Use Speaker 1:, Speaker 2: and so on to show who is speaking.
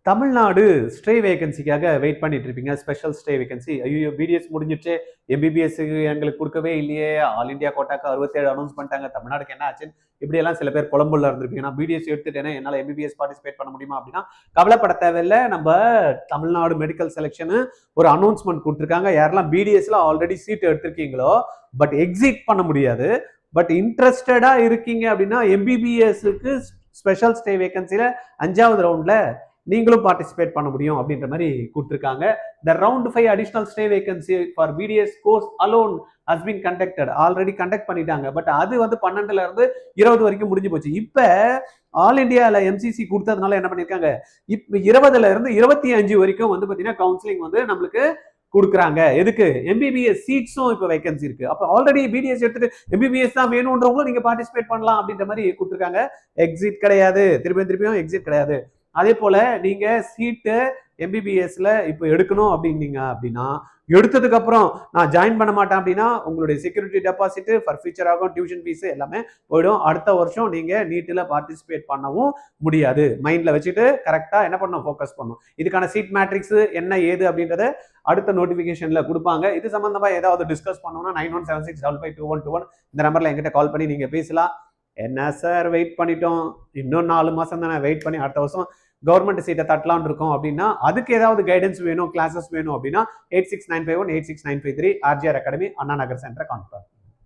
Speaker 1: Tamil Nadu stay வேகன்சிக்காக wait பண்ணிட்டு இருப்பீங்க. Special stay vacancy. ஐயோ, பிடிஎஸ் முடிஞ்சிட்டு எம்பிபிஎஸ்க்கு எங்களுக்கு கொடுக்கவே இல்லையே, ஆல் இந்தியா கோட்டாக்கு 67 அனௌன்ஸ் பண்ணிட்டாங்க, தமிழ்நாடுக்கு என்ன ஆச்சுன்னு இப்படியெல்லாம் சில பேர் குழம்புல இருந்திருப்பீங்க. நான் பிடிஎஸ் எடுத்துட்டேன்னா என்னால் எம்பிபிஎஸ் பார்ட்டிசிபேட் பண்ண முடியுமா அப்படின்னா கவலைப்பட தேவையில்லை. நம்ம தமிழ்நாடு மெடிக்கல் செலெக்ஷனு ஒரு அனௌன்ஸ்மெண்ட் கொடுத்துருக்காங்க. யாரெல்லாம் பிடிஎஸ்ல ஆல்ரெடி சீட் எடுத்திருக்கீங்களோ பட் எக்ஸிட் பண்ண முடியாது, பட் இன்ட்ரெஸ்டடா இருக்கீங்க அப்படின்னா எம்பிபிஎஸ்க்கு ஸ்பெஷல் ஸ்டே வேகன்சில 5வது ரவுண்ட்ல நீங்களும் பார்ட்டிசிபேட் பண்ண முடியும் அப்படின்ற மாதிரி கொடுத்துருக்காங்க. The round 5 additional stay vacancy for BDS course alone has been conducted. Already conduct பண்ணிட்டாங்க. பட் அது வந்து 12ல இருந்து 20 வரைக்கும் முடிஞ்சு போச்சு. இப்ப ஆல் இந்தியால எம்சிசி கொடுத்ததுனால என்ன பண்ணிருக்காங்க, இப்ப 20ல இருந்து 25 வரைக்கும் வந்து பாத்தீங்கன்னா கவுன்சிலிங் வந்து நம்மளுக்கு கொடுக்குறாங்க. எதுக்கு? எம்பிபிஎஸ் சீட்ஸும் இப்போ வேகன்சி இருக்கு. அப்போ ஆல்ரெடி பிடிஎஸ் எடுத்துட்டு எம்பிபிஎஸ் தான் வேணும்ன்றவங்களும் நீங்க பார்ட்டிசிபேட் பண்ணலாம் அப்படின்ற மாதிரி கொடுத்துருக்காங்க. எக்ஸிட் கிடையாது, திருப்பியும் எக்ஸிட் கிடையாது. அதே போல நீங்க சீட்டு எம்பிபிஎஸ்ல இப்போ எடுக்கணும் அப்படின்னீங்க அப்படின்னா, எடுத்ததுக்கு அப்புறம் நான் ஜாயின் பண்ண மாட்டேன் அப்படின்னா உங்களுடைய செக்யூரிட்டி டெபாசிட், ஃபார் ஃபியூச்சர் ஆகும், டியூஷன் ஃபீஸ் எல்லாமே போயிடும். அடுத்த வருஷம் நீங்க நீட்டில் பார்ட்டிசிபேட் பண்ணவும் முடியாது. மைண்ட்ல வச்சுட்டு கரெக்டா என்ன பண்ணணும், ஃபோக்கஸ் பண்ணணும். இதுக்கான சீட் மேட்ரிக்ஸ் என்ன ஏது அப்படின்றத அடுத்த நோட்டிபிகேஷன்ல கொடுப்பாங்க. இது சம்பந்தமா ஏதாவது டிஸ்கஸ் பண்ணணும்னா 9176552121 இந்த நம்பர்ல என்கிட்ட கால் பண்ணி நீங்க பேசலாம். என்ன சார் வெயிட் பண்ணிட்டோம், இன்னும் 4 மாசம் தானே வெயிட் பண்ணி அடுத்த வருஷம் கவர்மெண்ட் சீட்டை தட்டலான் இருக்கோம் அப்படின்னா அதுக்கு ஏதாவது கைடன்ஸ் வேணும், கிளாஸஸ் வேணும் அப்படின்னா 8695186953 ஆர்ஜிஆர் அகாடமி, அண்ணா நகர் சென்டரை கான்டாக்ட்.